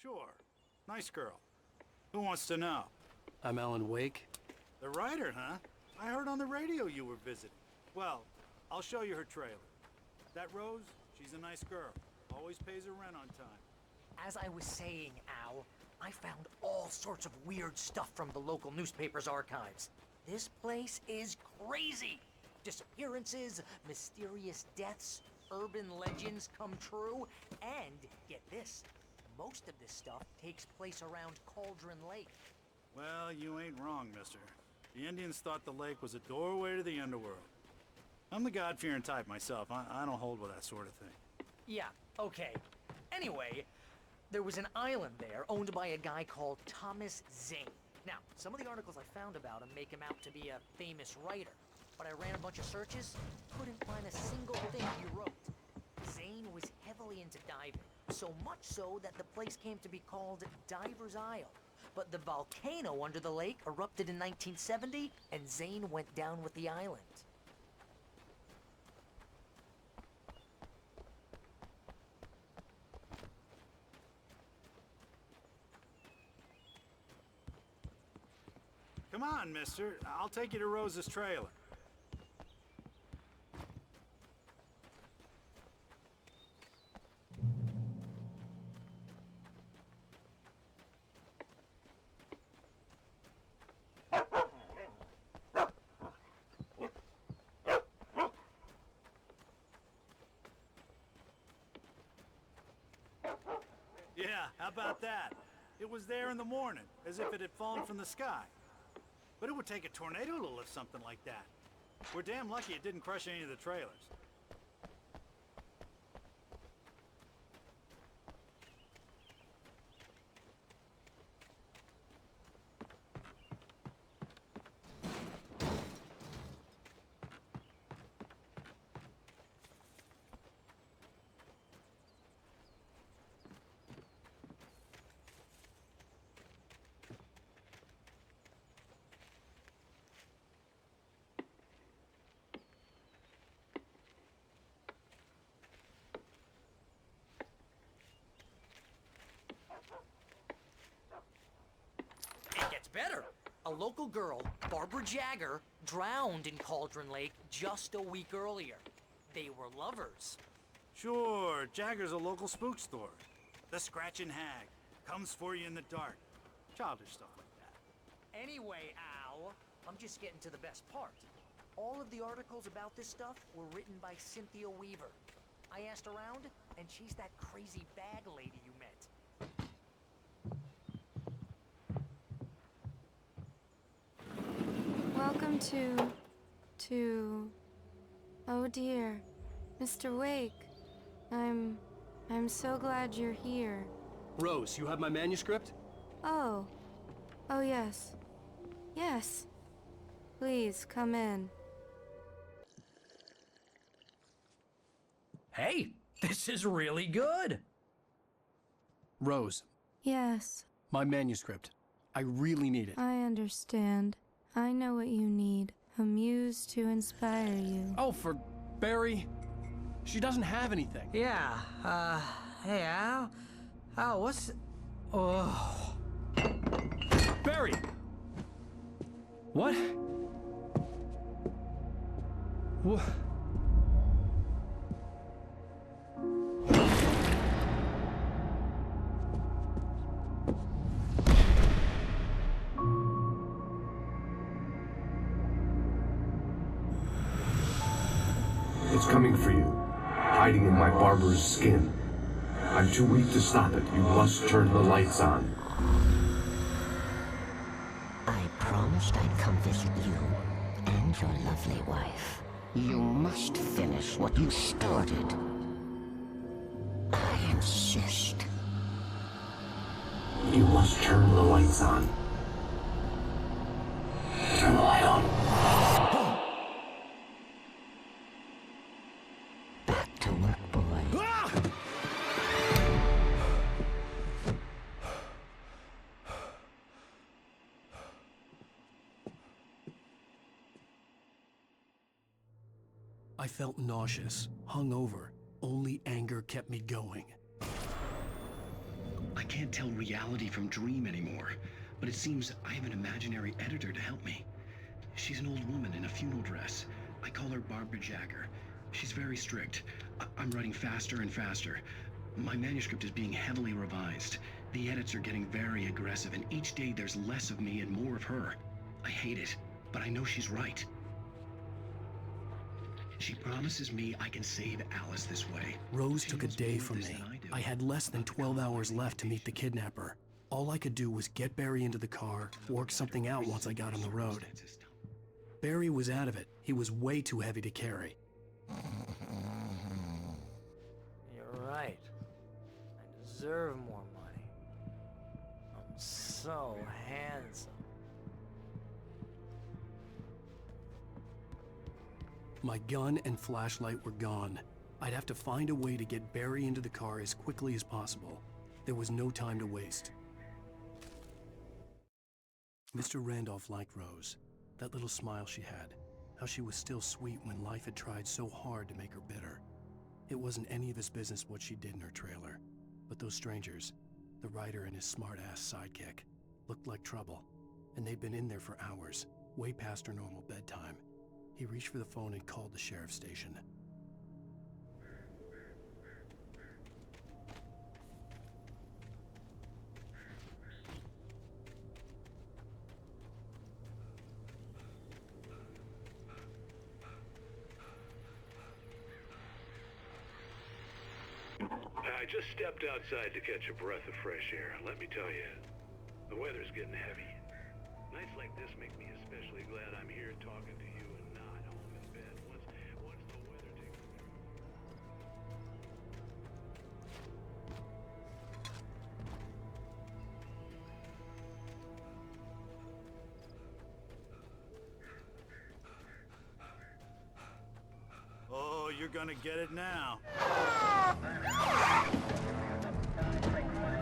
Sure. Nice girl. Who wants to know? I'm Alan Wake. The writer, huh? I heard on the radio you were visiting. Well, I'll show you her trailer. That Rose, she's a nice girl. Always pays her rent on time. As I was saying, Al, I found all sorts of weird stuff from the local newspaper's archives. This place is crazy. Disappearances, mysterious deaths, urban legends come true, and, get this, most of this stuff takes place around Cauldron Lake. Well, you ain't wrong, mister. The Indians thought the lake was a doorway to the underworld. I'm the God-fearing type myself. I don't hold with that sort of thing. Yeah, okay. Anyway, there was an island there owned by a guy called Thomas Zane. Now, some of the articles I found about him make him out to be a famous writer, but I ran a bunch of searches, couldn't find a single thing he wrote. Zane was heavily into diving, so much so that the place came to be called Diver's Isle. But the volcano under the lake erupted in 1970, and Zane went down with the island. Come on, mister. I'll take you to Rose's trailer. Yeah, how about that? It was there in the morning, as if it had fallen from the sky. But it would take a tornado to lift something like that. We're damn lucky it didn't crush any of the trailers. It gets better. A local girl, Barbara Jagger, drowned in Cauldron Lake just a week earlier. They were lovers. Sure, Jagger's a local spook store. The Scratching Hag. Comes for you in the dark. Childish stuff like that. Anyway, Al, I'm just getting to the best part. All of the articles about this stuff were written by Cynthia Weaver. I asked around, and she's that crazy bag lady you met. Welcome oh dear, Mr. Wake. I'm so glad you're here. Rose, you have my manuscript? Oh yes. Yes. Please, come in. Hey, this is really good. Rose, Yes, my manuscript. I really need it. I understand. I know what you need. A muse to inspire you. Oh, for Barry. She doesn't have anything. Yeah, hey, Al? Al, what's... Oh... Barry! What? What? It's coming for you, hiding in my barber's skin. I'm too weak to stop it. You must turn the lights on. I promised I'd come visit you and your lovely wife. You must finish what you started. I insist. You must turn the lights on. Turn the light on. Back to work, boy. I felt nauseous, hungover. Only anger kept me going. I can't tell reality from dream anymore, but it seems I have an imaginary editor to help me. She's an old woman in a funeral dress. I call her Barbara Jagger. She's very strict. I'm writing faster and faster. My manuscript is being heavily revised. The edits are getting very aggressive, and each day there's less of me and more of her. I hate it, but I know she's right. She promises me I can save Alice this way. Rose She took a knows day more of from this me. than I do. I had less than 12 hours left to meet the kidnapper. All I could do was get Barry into the car, work something out once I got on the road. Barry was out of it. He was way too heavy to carry. You're right. I deserve more money. I'm so handsome. My gun and flashlight were gone. I'd have to find a way to get Barry into the car as quickly as possible. There was no time to waste. Mr. Randolph liked Rose. That little smile she had. How she was still sweet when life had tried so hard to make her bitter. It wasn't any of his business what she did in her trailer. But those strangers, the writer and his smart-ass sidekick, looked like trouble. And they'd been in there for hours, way past her normal bedtime. He reached for the phone and called the sheriff's station. I just stepped outside to catch a breath of fresh air. Let me tell you, the weather's getting heavy. Nights like this make me especially glad I'm here talking to you and not home in bed. Once the weather takes a turn. Oh, you're gonna get it now.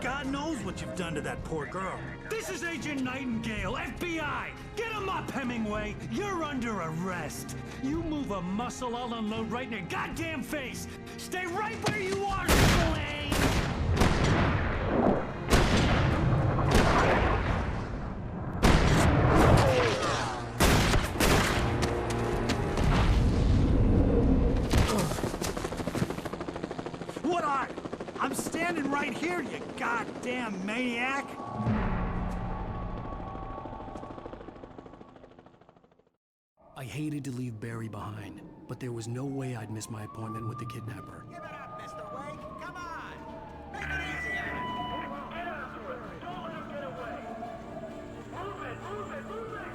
God knows what you've done to that poor girl. This is Agent Nightingale, FBI! Get him up, Hemingway! You're under arrest! You move a muscle, I'll unload right in your goddamn face! Stay right where you are, Slane! What are? I'm standing right here, you goddamn maniac! I hated to leave Barry behind, but there was no way I'd miss my appointment with the kidnapper. Give it up, Mr. Wake. Come on. Make it easy on him. Get after it! Don't let him get away! Move it! Move it! Move it!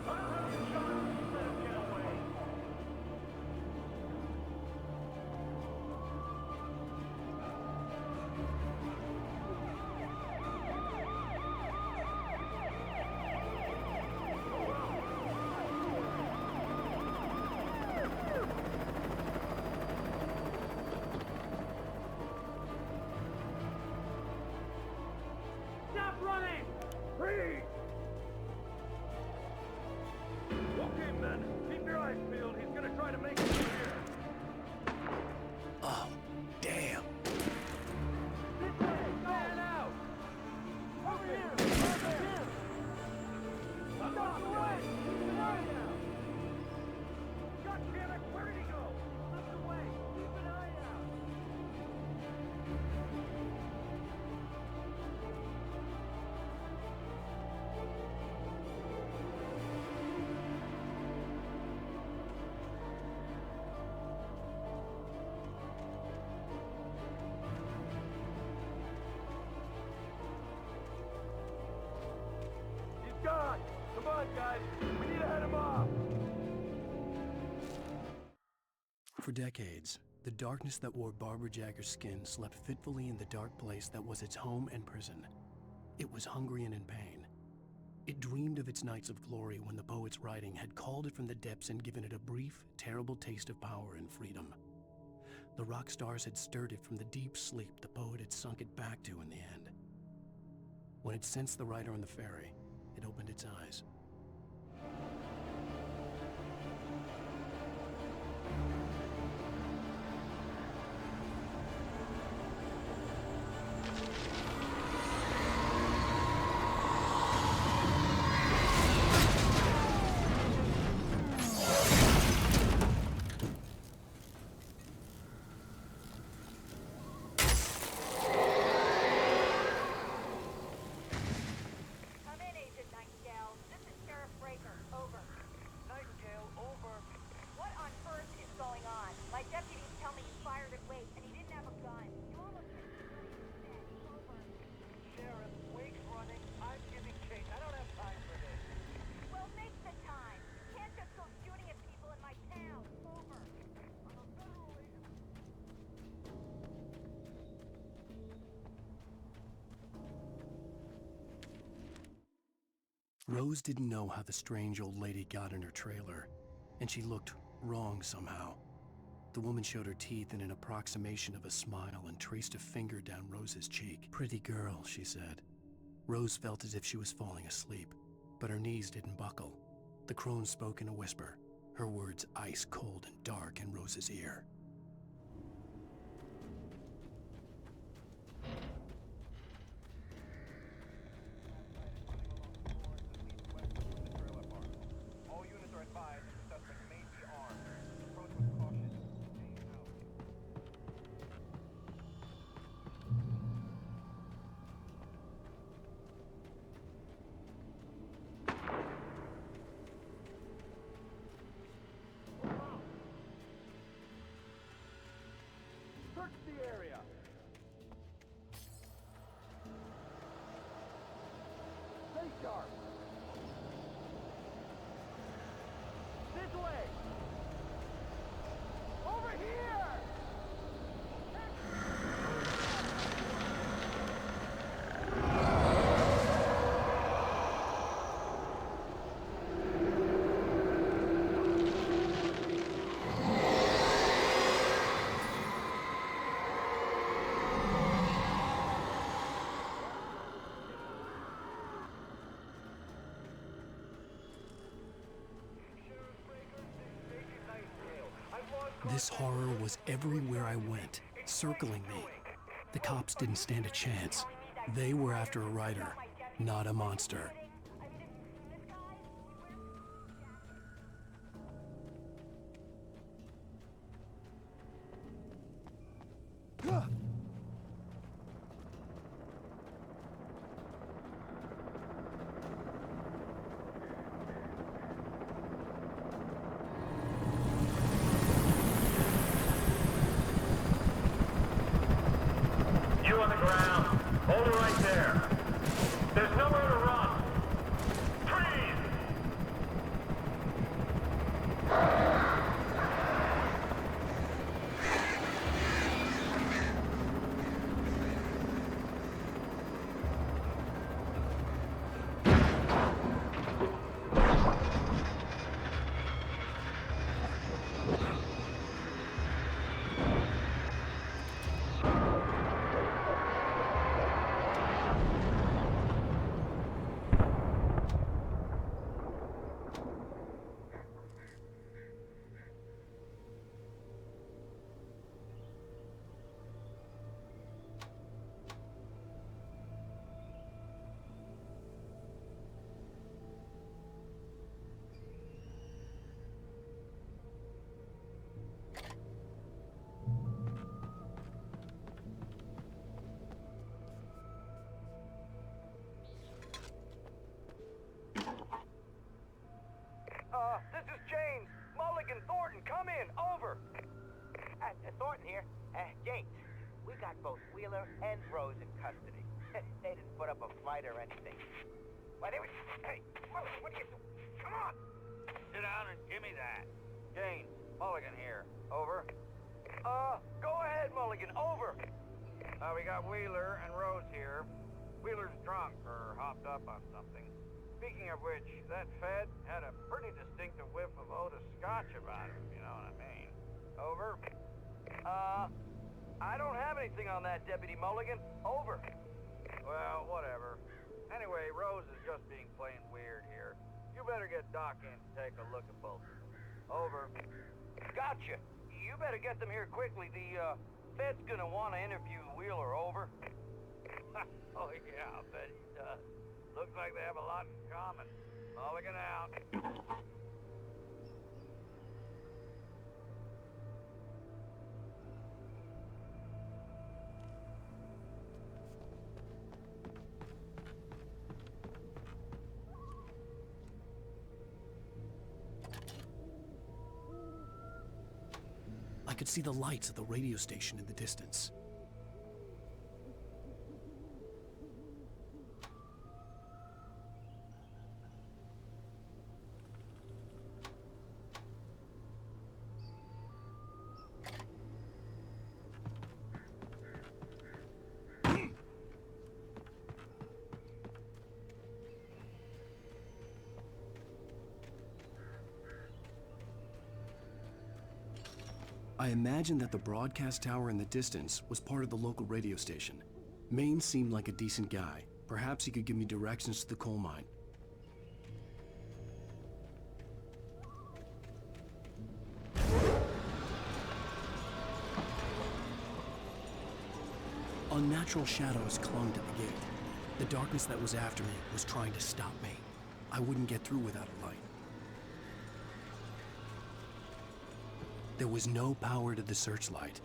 I'll have you shot if you let him get away! Stop running! Freeze! Okay, men. Keep your eyes peeled. He's gonna try to make it through here. Oh, damn. This way! Man out! Over here! Over here! Stop! Away! Keep an eye out! God damn it! Where did he go? Slipped away! Keep an eye out! He's gone! Come on, guys! We need to head him off! For decades, the darkness that wore Barbara Jagger's skin slept fitfully in the dark place that was its home and prison. It was hungry and in pain. It dreamed of its nights of glory when the poet's writing had called it from the depths and given it a brief, terrible taste of power and freedom. The rock stars had stirred it from the deep sleep the poet had sunk it back to in the end. When it sensed the writer on the ferry, it opened its eyes. Rose didn't know how the strange old lady got in her trailer, and she looked wrong somehow. The woman showed her teeth in an approximation of a smile and traced a finger down Rose's cheek. "Pretty girl," she said. Rose felt as if she was falling asleep, but her knees didn't buckle. The crone spoke in a whisper, her words ice cold and dark in Rose's ear. All units are advised that the suspect may be armed. Approach with caution. Search the area. Stay sharp. This way. Over here. This horror was everywhere I went, circling me. The cops didn't stand a chance. They were after a writer, not a monster. You on the ground. Hold it right there. There's nowhere to run. Freeze! This is James. Mulligan, Thornton, come in. Over. Thornton here. James, we got both Wheeler and Rose in custody. They didn't put up a fight or anything. Why, they were... Hey, Mulligan, what are you doing? Come on! Sit down and give me that. James, Mulligan here. Over. Go ahead, Mulligan. Over. We got Wheeler and Rose here. Wheeler's drunk or hopped up on something. Speaking of which, that Fed had a pretty distinctive whiff of Otis Scotch about him, if you know what I mean. Over. I don't have anything on that, Deputy Mulligan. Over. Well, whatever. Anyway, Rose is just being plain weird here. You better get Doc in to take a look at both of them. Over. Gotcha. You better get them here quickly. The, Fed's gonna want to interview Wheeler. Over. Oh, yeah, I bet he does. Looks like they have a lot in common. Mulligan out. I could see the lights of the radio station in the distance. I imagined that the broadcast tower in the distance was part of the local radio station. Maine seemed like a decent guy. Perhaps he could give me directions to the coal mine. Unnatural shadows clung to the gate. The darkness that was after me was trying to stop me. I wouldn't get through without a light. There was no power to the searchlight.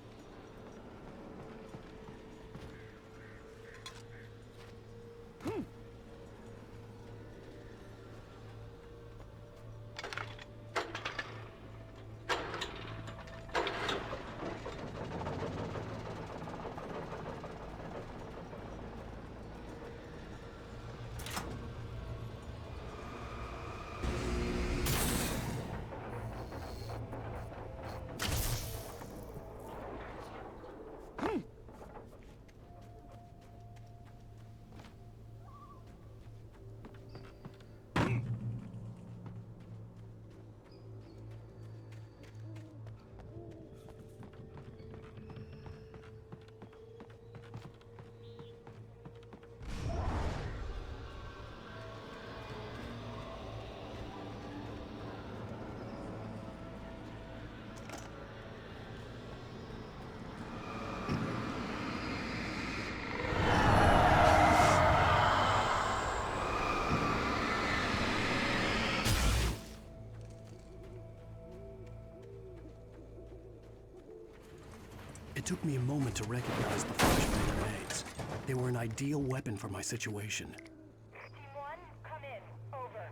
It took me a moment to recognize the flashbang grenades. They were an ideal weapon for my situation. Team 1, come in. Over.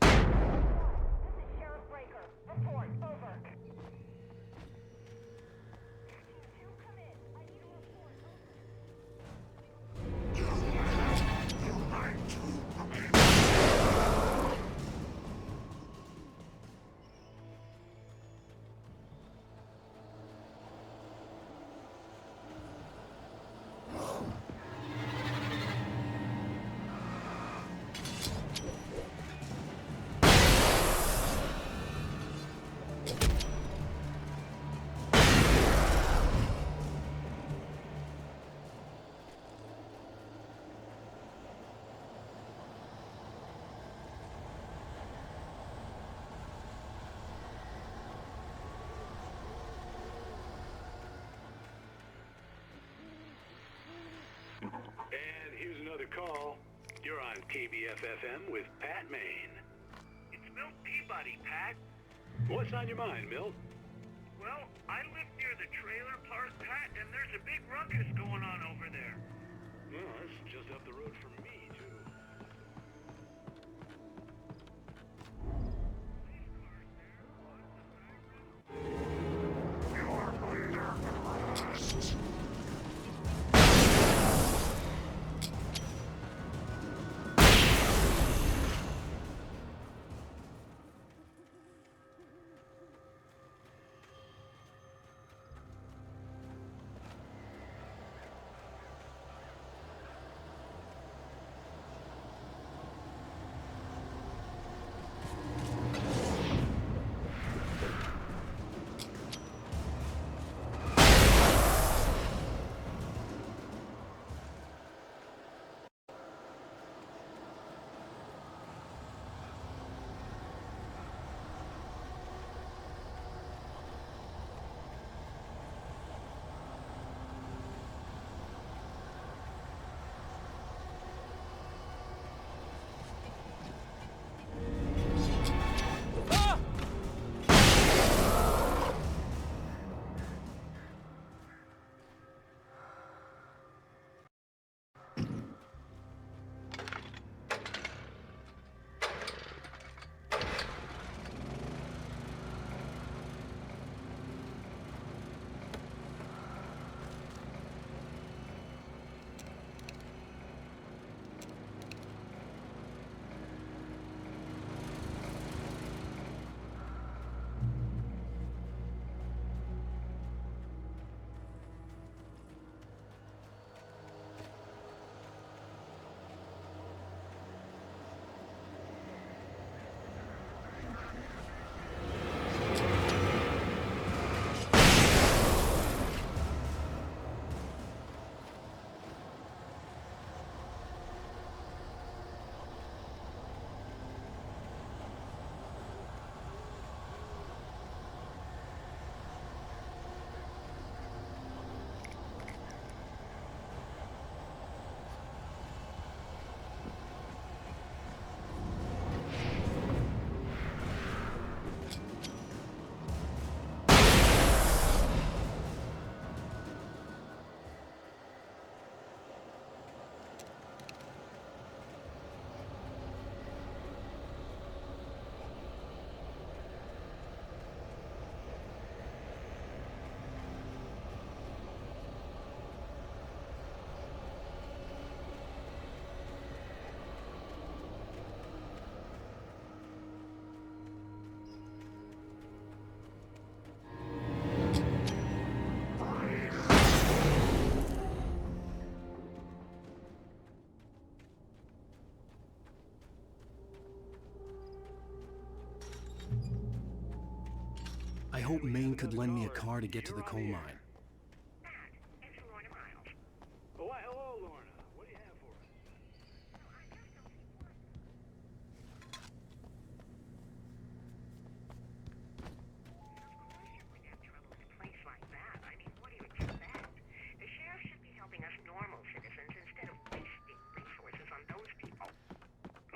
This is Sheriff Breaker. Report. Over. Team 2, come in. I need a report. And here's another call. You're on KBF-FM with Pat Maine. It's Milt Peabody, Pat. What's on your mind, Milt? Well, I live near the trailer park, Pat, and there's a big ruckus going on over there. Well, that's just up the road from me, too. hoped Maine could lend me a car to get to the coal mine. Oh, why, hello, Lorna. What do you have for us?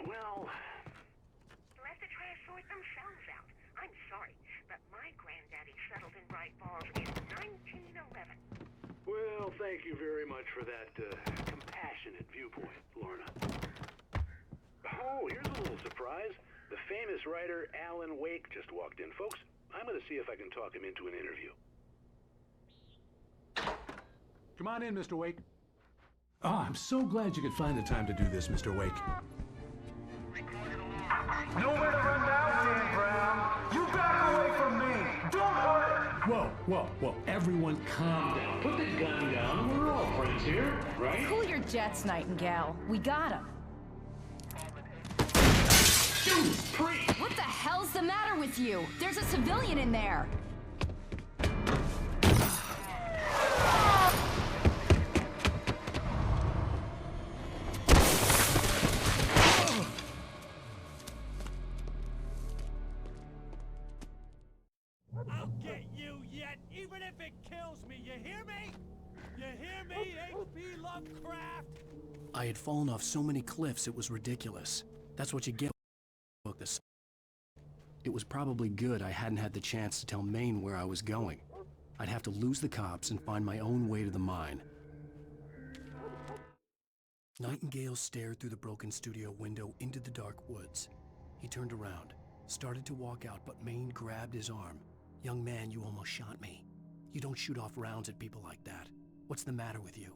Well, Let the trash sort themselves out. I'm sorry, but my granddaddy settled in Bright Falls in 1911. well, thank you very much for that compassionate viewpoint, Lorna. Oh, here's a little surprise. The famous writer Alan Wake just walked in. Folks, I'm going to see if I can talk him into an interview. Come on in, Mr. Wake. Oh, I'm so glad you could find the time to do this, Mr. Wake. Nowhere to run now, Dan Brown. You back away from me. Don't hurt it. Whoa. Everyone calm down. Put the gun down. We're all friends here, right? Cool your jets, Nightingale. We got him. Dude, priest! What the hell's the matter with you? There's a civilian in there. I'll get you yet, even if it kills me. You hear me? You hear me, H.P. Lovecraft? I had fallen off so many cliffs it was ridiculous. That's what you get with this. It was probably good I hadn't had the chance to tell Maine where I was going. I'd have to lose the cops and find my own way to the mine. Nightingale stared through the broken studio window into the dark woods. He turned around, started to walk out, but Maine grabbed his arm. "Young man, you almost shot me. You don't shoot off rounds at people like that. What's the matter with you?"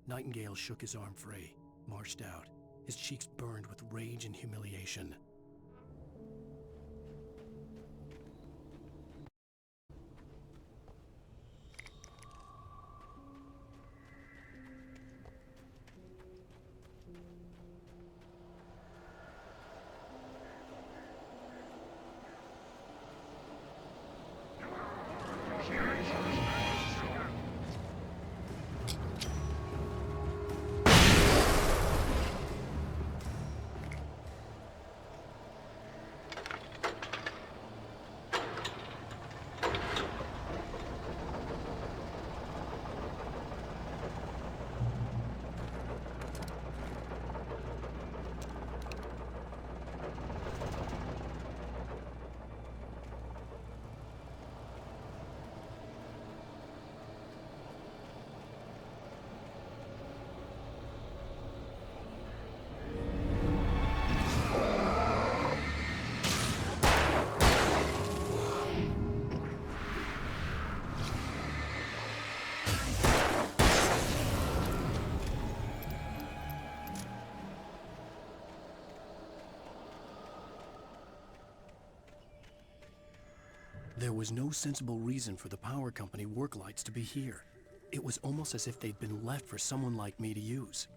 Nightingale shook his arm free, marched out. His cheeks burned with rage and humiliation. There was no sensible reason for the power company work lights to be here. It was almost as if they'd been left for someone like me to use.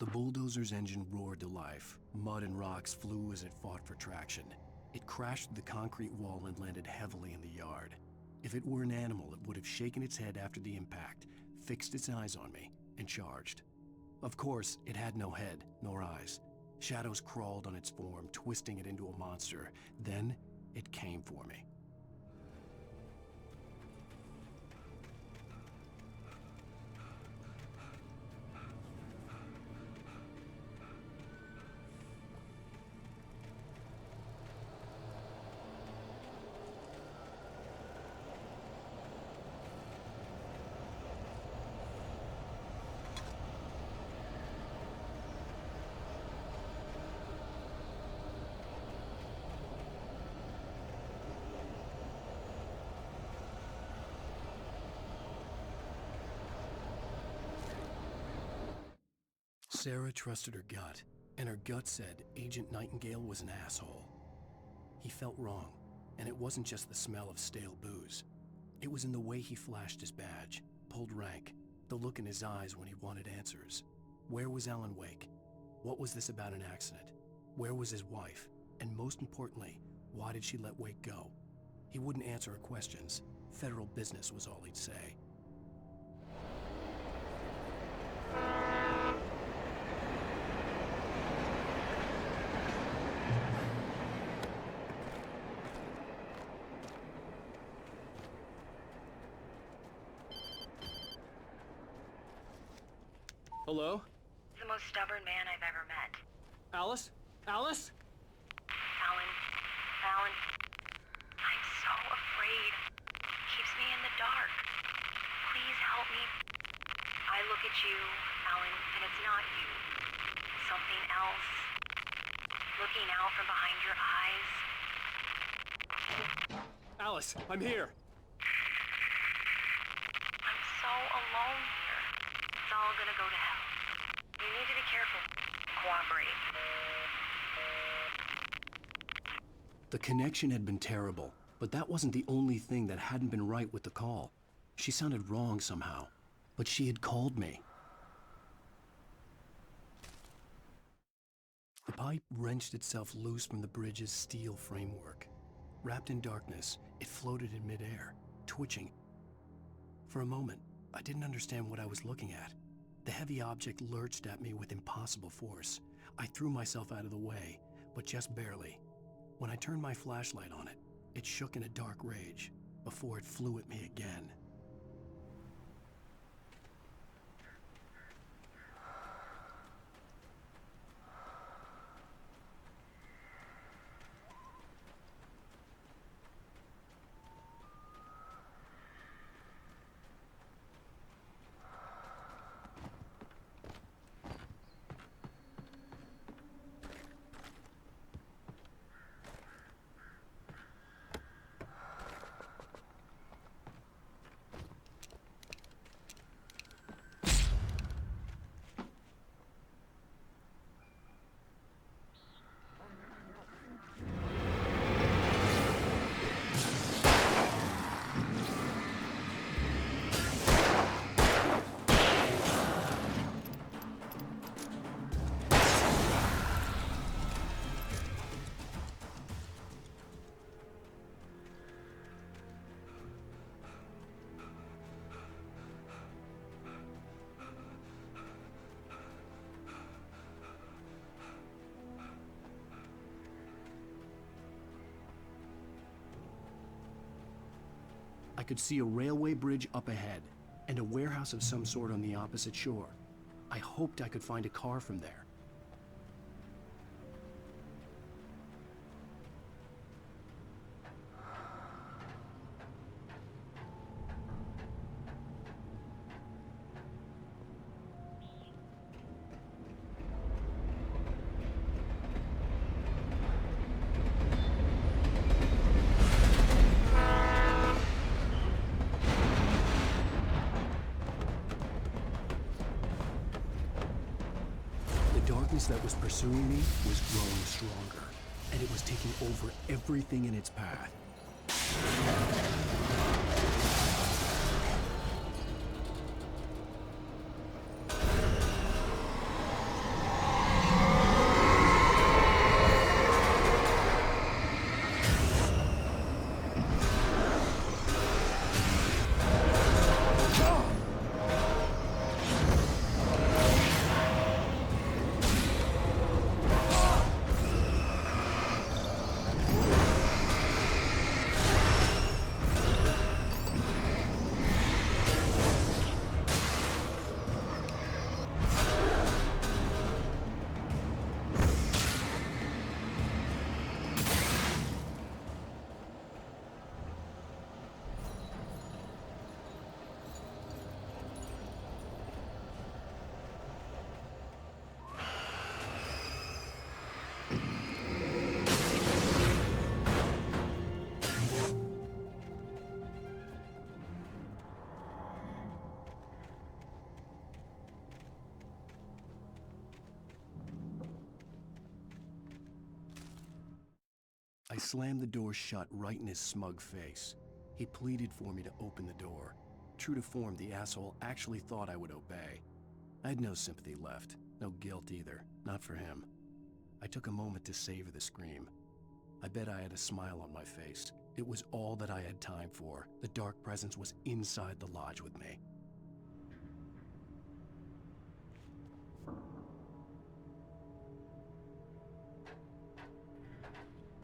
The bulldozer's engine roared to life. Mud and rocks flew as it fought for traction. It crashed through the concrete wall and landed heavily in the yard. If it were an animal, it would have shaken its head after the impact, fixed its eyes on me, and charged. Of course, it had no head, nor eyes. Shadows crawled on its form, twisting it into a monster. Then, it came for me. Sarah trusted her gut, and her gut said Agent Nightingale was an asshole. He felt wrong, and it wasn't just the smell of stale booze. It was in the way he flashed his badge, pulled rank, the look in his eyes when he wanted answers. Where was Alan Wake? What was this about an accident? Where was his wife? And most importantly, why did she let Wake go? He wouldn't answer her questions. Federal business was all he'd say. Hello? The most stubborn man I've ever met. Alice? Alice? Alan, I'm so afraid. Keeps me in the dark. Please help me. I look at you, Alan, and it's not you. Something else. Looking out from behind your eyes. Alice, I'm here. I'm so alone here. It's all gonna go to hell. You need to be careful. Cooperate. The connection had been terrible, but that wasn't the only thing that hadn't been right with the call. She sounded wrong somehow, but she had called me. The pipe wrenched itself loose from the bridge's steel framework. Wrapped in darkness, it floated in midair, twitching. For a moment, I didn't understand what I was looking at. The heavy object lurched at me with impossible force. I threw myself out of the way, but just barely. When I turned my flashlight on it, it shook in a dark rage before it flew at me again. I could see a railway bridge up ahead, and a warehouse of some sort on the opposite shore. I hoped I could find a car from there. The darkness that was pursuing me was growing stronger, and it was taking over everything in its path. I slammed the door shut right in his smug face. He pleaded for me to open the door. True to form, the asshole actually thought I would obey. I had no sympathy left, no guilt either, not for him. I took a moment to savor the scream. I bet I had a smile on my face. It was all that I had time for. The dark presence was inside the lodge with me.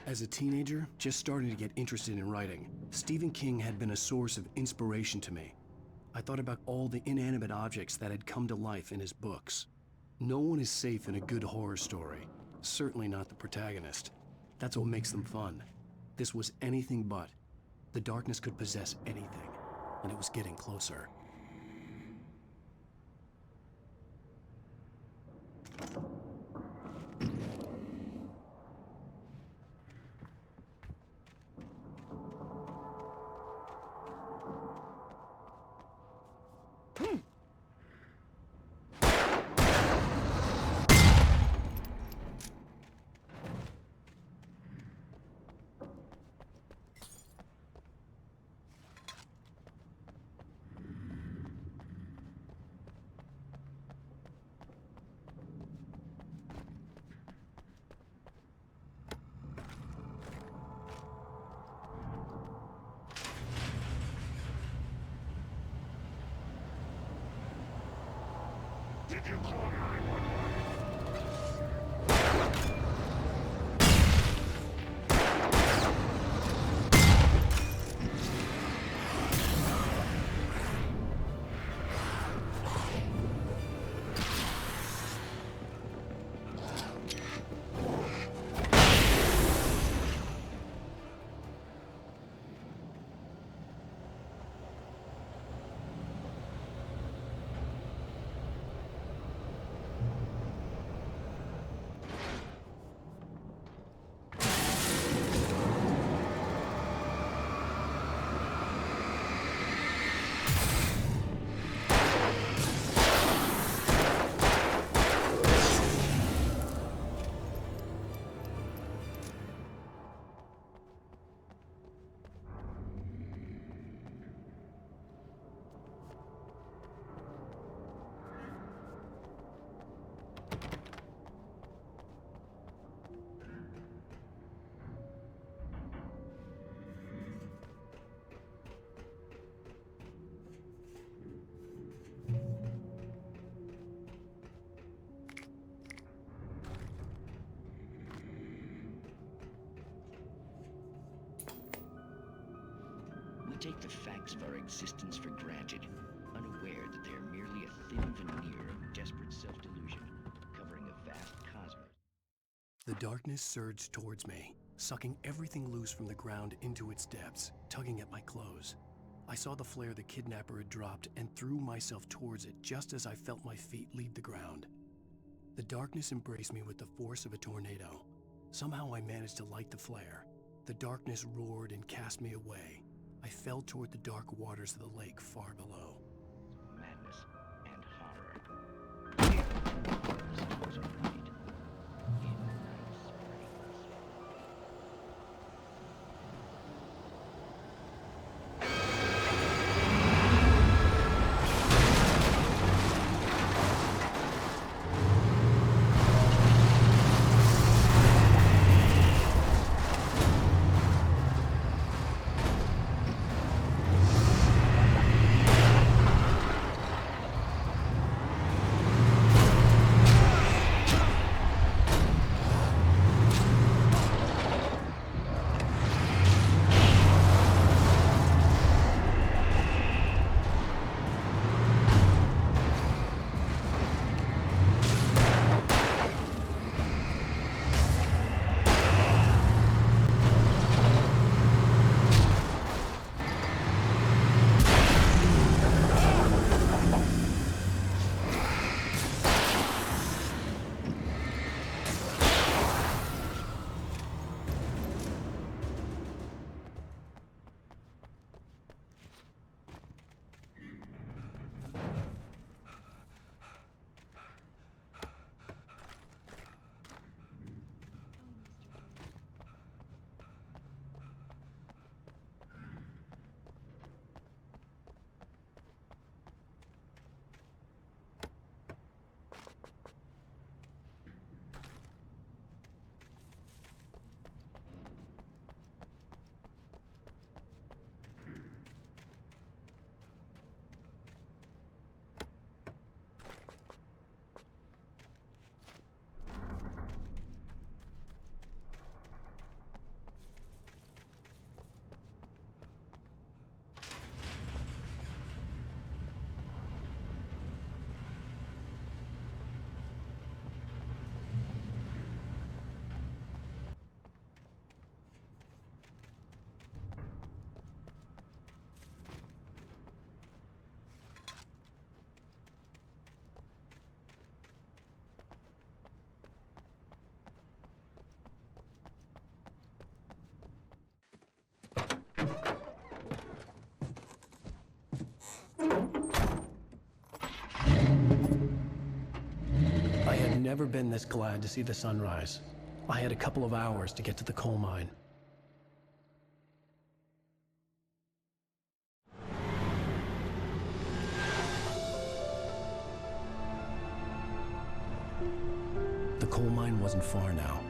As a teenager, just starting to get interested in writing, Stephen King had been a source of inspiration to me. I thought about all the inanimate objects that had come to life in his books. No one is safe in a good horror story, certainly not the protagonist. That's what makes them fun. This was anything but. The darkness could possess anything, and it was getting closer. Did you call 911? We take the facts of our existence for granted, unaware that they are merely a thin veneer of desperate self-delusion, covering a vast cosmos. The darkness surged towards me, sucking everything loose from the ground into its depths, tugging at my clothes. I saw the flare the kidnapper had dropped and threw myself towards it just as I felt my feet leave the ground. The darkness embraced me with the force of a tornado. Somehow I managed to light the flare. The darkness roared and cast me away. I fell toward the dark waters of the lake far below. Madness and horror. Stars are bright. In night springs. I had never been this glad to see the sunrise. I had a couple of hours to get to the coal mine. The coal mine wasn't far now.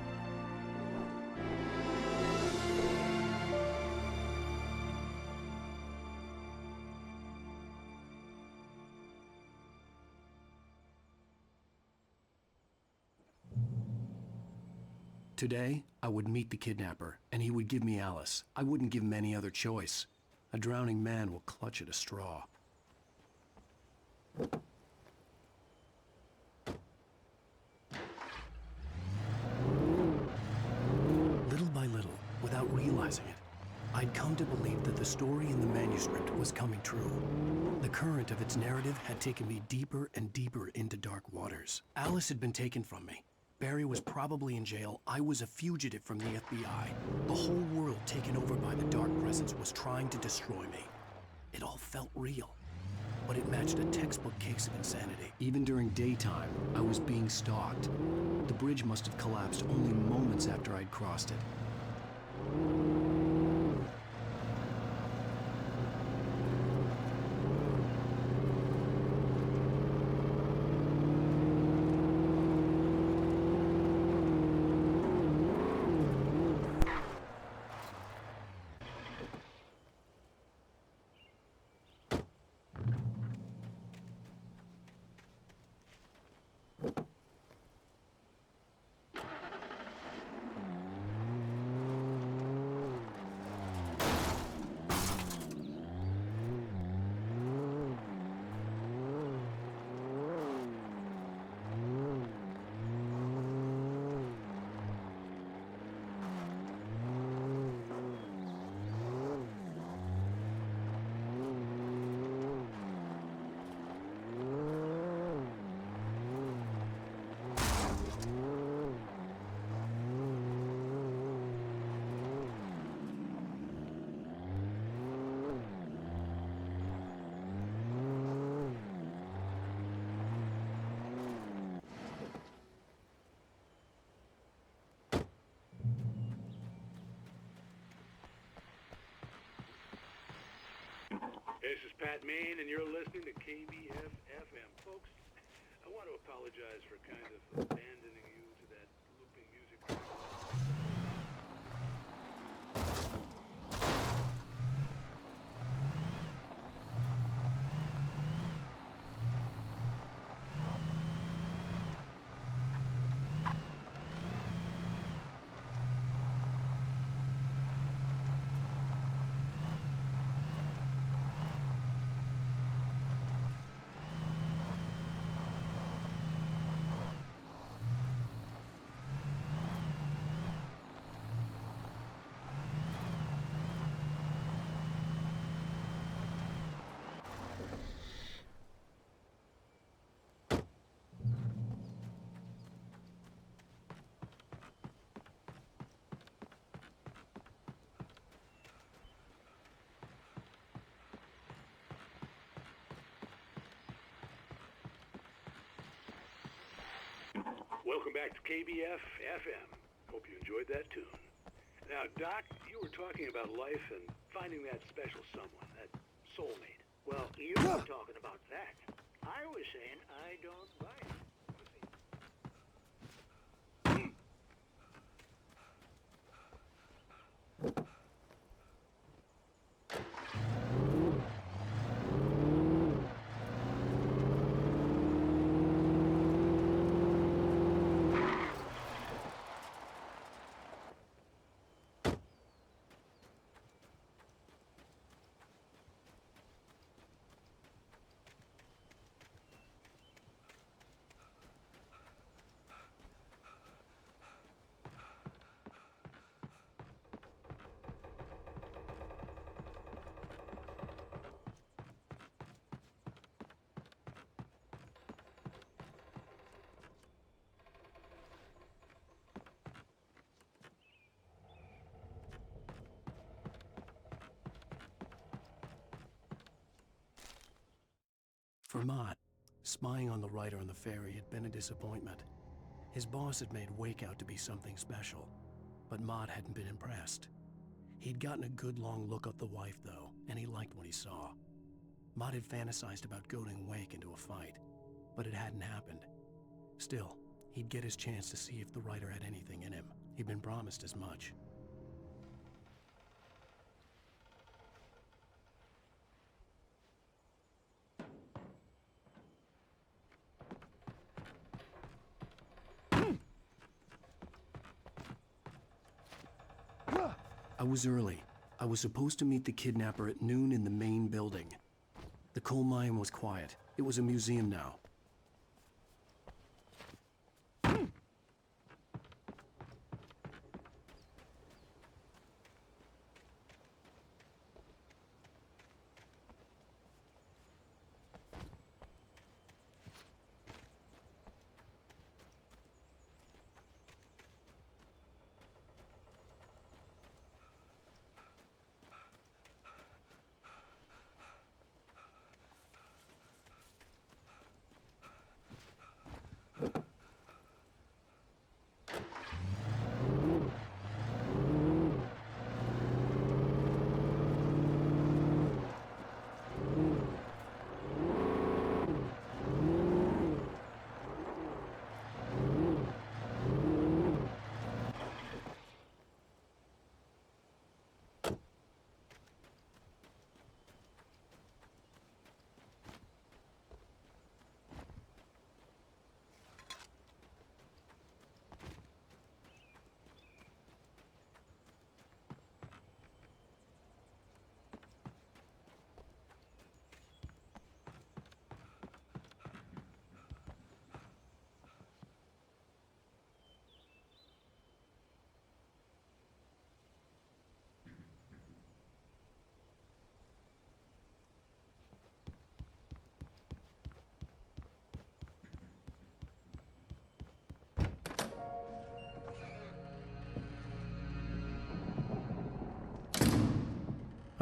Today, I would meet the kidnapper, and he would give me Alice. I wouldn't give him any other choice. A drowning man will clutch at a straw. Little by little, without realizing it, I'd come to believe that the story in the manuscript was coming true. The current of its narrative had taken me deeper and deeper into dark waters. Alice had been taken from me. Barry was probably in jail. I was a fugitive from the FBI. The whole world taken over by the dark presence was trying to destroy me. It all felt real, but it matched a textbook case of insanity. Even during daytime, I was being stalked. The bridge must have collapsed only moments after I'd crossed it. This is Pat Main, and you're listening to KBF FM. Folks, I want to apologize for kind of abandoning you to that looping music track. Welcome back to KBF FM. Hope you enjoyed that tune. Now, Doc, you were talking about life and finding that special someone, that soulmate. Well, you were talking about that. I was saying I don't buy it. For Mott, spying on the writer on the ferry had been a disappointment. His boss had made Wake out to be something special, but Mott hadn't been impressed. He'd gotten a good long look at the wife, though, and he liked what he saw. Mott had fantasized about goading Wake into a fight, but it hadn't happened. Still, he'd get his chance to see if the writer had anything in him. He'd been promised as much. I was early. I was supposed to meet the kidnapper at noon in the main building. The coal mine was quiet. It was a museum now.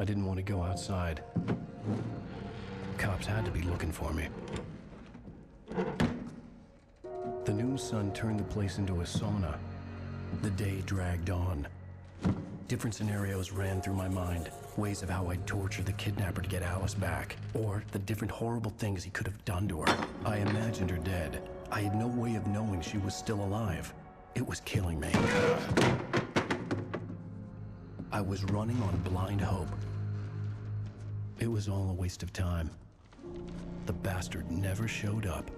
I didn't want to go outside. Cops had to be looking for me. The noon sun turned the place into a sauna. The day dragged on. Different scenarios ran through my mind. Ways of how I'd torture the kidnapper to get Alice back. Or the different horrible things he could have done to her. I imagined her dead. I had no way of knowing she was still alive. It was killing me. I was running on blind hope. It was all a waste of time. The bastard never showed up.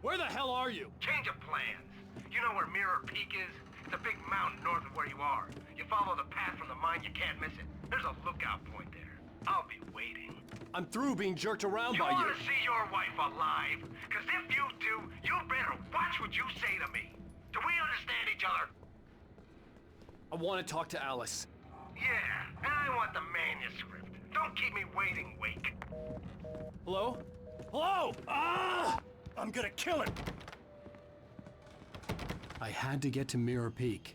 Where the hell are you? Change of plans. You know where Mirror Peak is? It's a big mountain north of where you are. You follow the path from the mine, you can't miss it. There's a lookout point there. I'll be waiting. I'm through being jerked around by You you. want to see your wife alive? Because if you do, you better watch what you say to me. Do we understand each other? I want to talk to Alice. Yeah, and I want the manuscript. Don't keep me waiting, Wake. Hello? Hello! Ah! I'm gonna kill him! I had to get to Mirror Peak.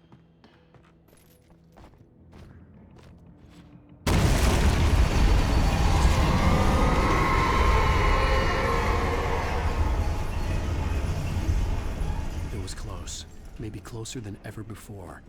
It was close. Maybe closer than ever before.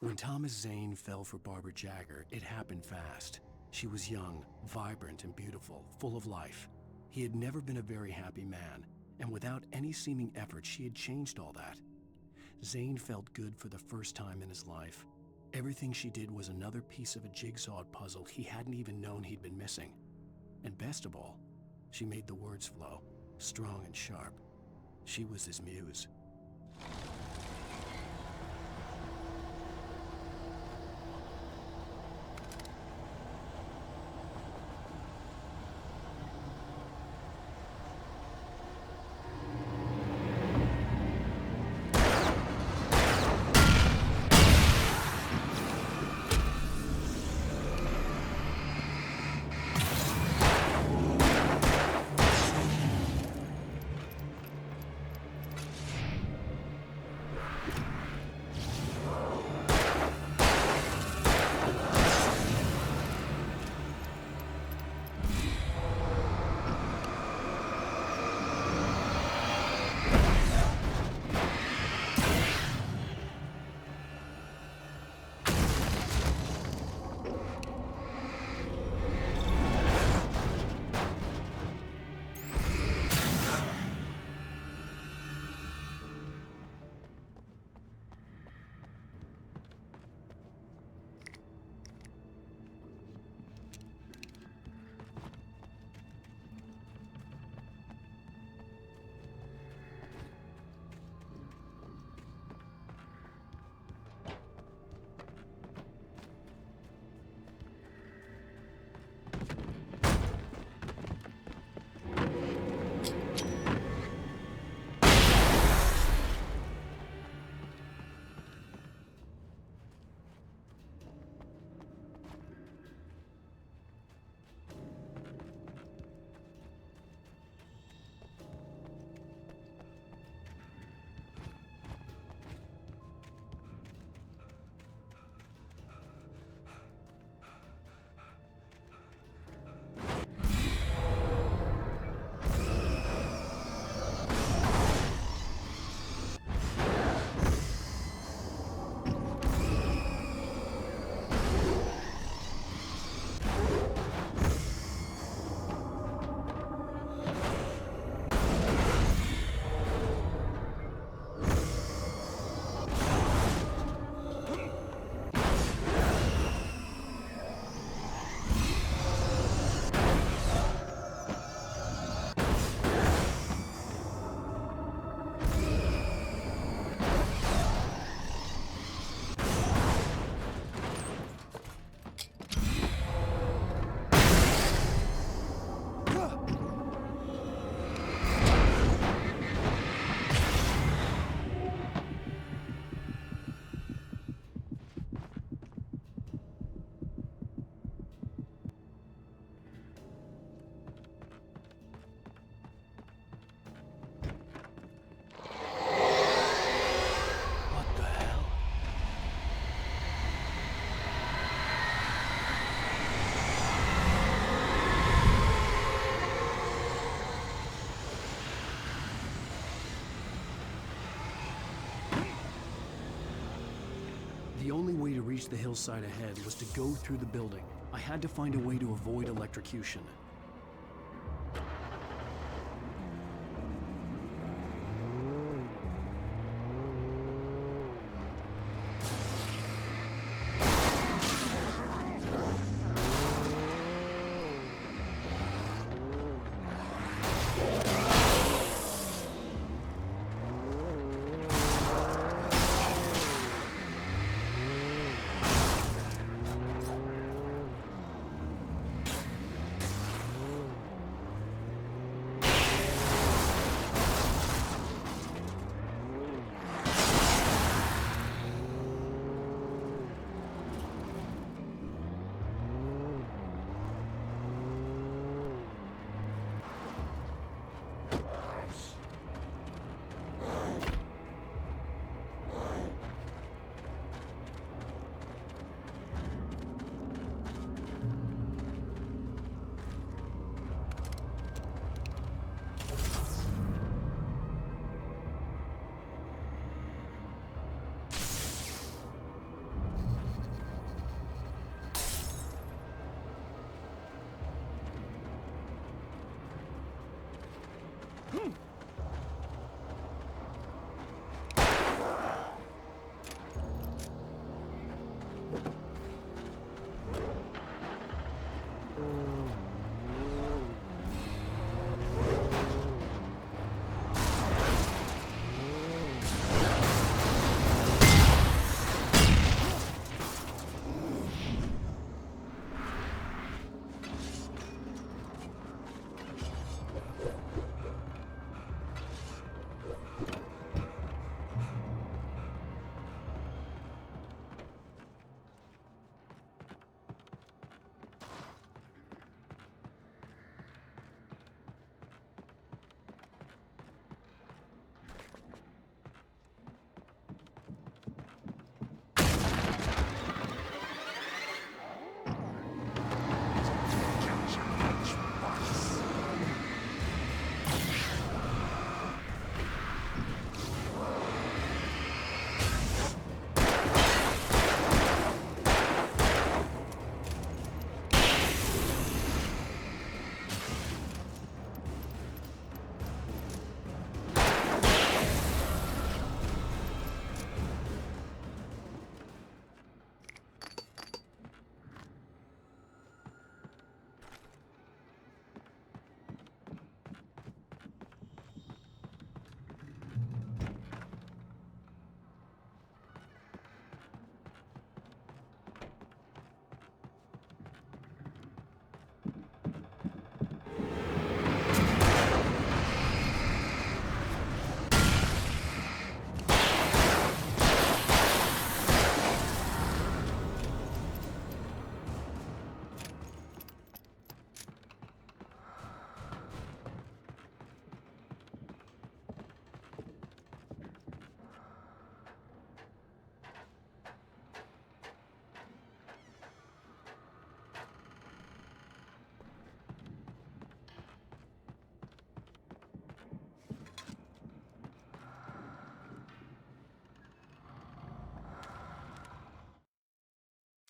When Thomas Zane fell for Barbara Jagger, it happened fast. She was young, vibrant, and beautiful, full of life. He had never been a very happy man, and without any seeming effort, she had changed all that. Zane felt good for the first time in his life. Everything she did was another piece of a jigsaw puzzle he hadn't even known he'd been missing. And best of all, she made the words flow, strong and sharp. She was his muse. The only way to reach the hillside ahead was to go through the building. I had to find a way to avoid electrocution.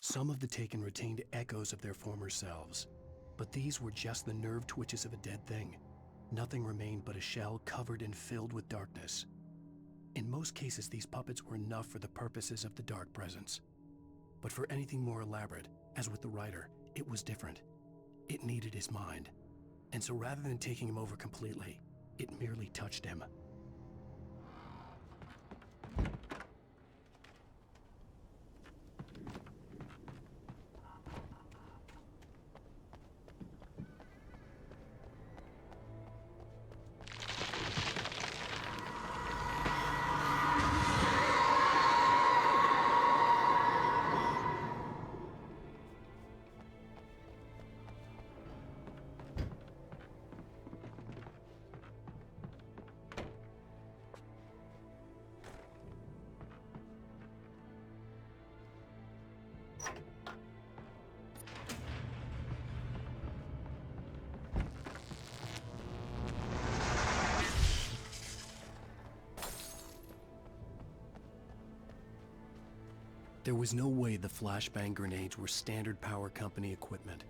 Some of the taken retained echoes of their former selves, but these were just the nerve twitches of a dead thing. Nothing remained but a shell covered and filled with darkness. In most cases, these puppets were enough for the purposes of the dark presence. But for anything more elaborate, as with the writer, it was different. It needed his mind. And so rather than taking him over completely, it merely touched him. There was no way the flashbang grenades were standard power company equipment.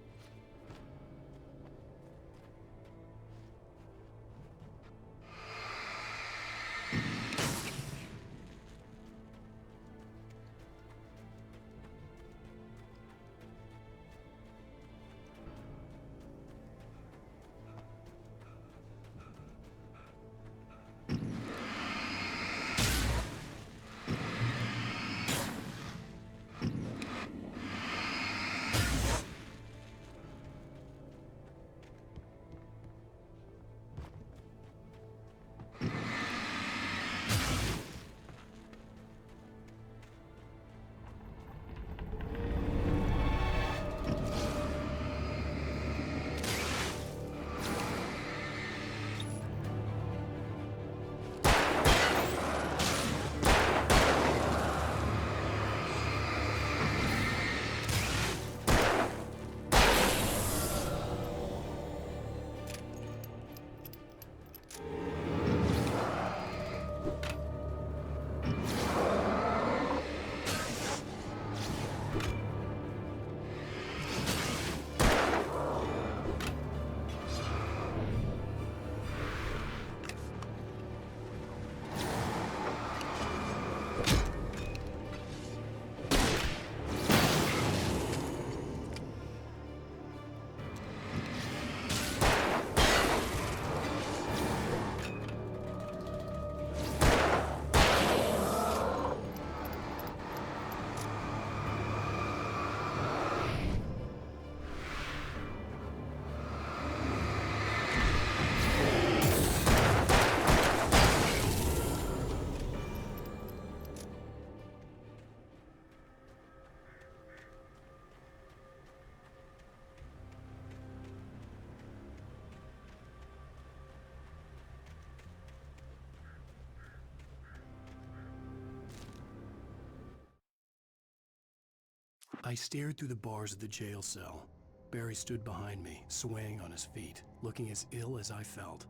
I stared through the bars of the jail cell. Barry stood behind me, swaying on his feet, looking as ill as I felt.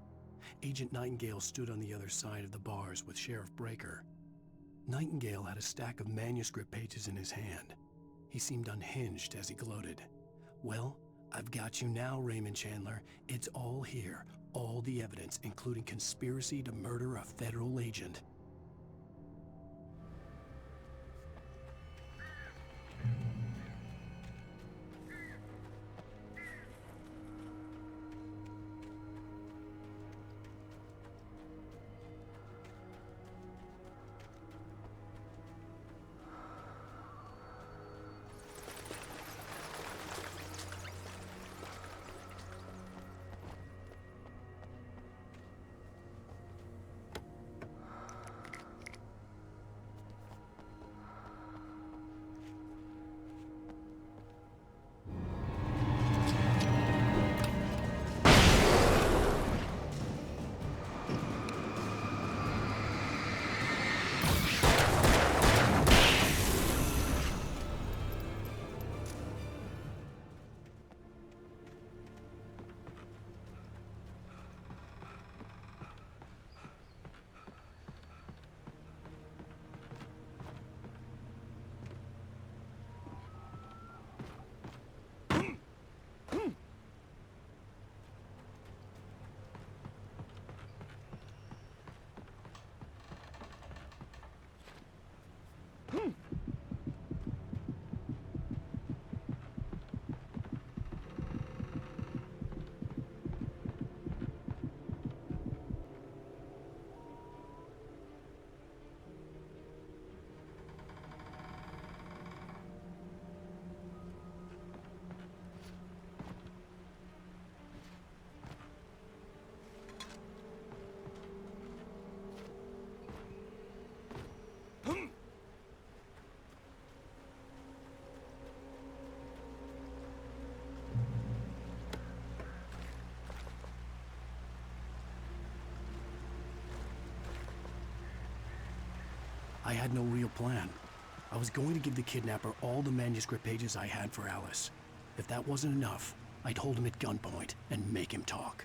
Agent Nightingale stood on the other side of the bars with Sheriff Breaker. Nightingale had a stack of manuscript pages in his hand. He seemed unhinged as he gloated. "Well, I've got you now, Raymond Chandler. It's all here. All the evidence, including conspiracy to murder a federal agent." I had no real plan. I was going to give the kidnapper all the manuscript pages I had for Alice. If that wasn't enough, I'd hold him at gunpoint and make him talk.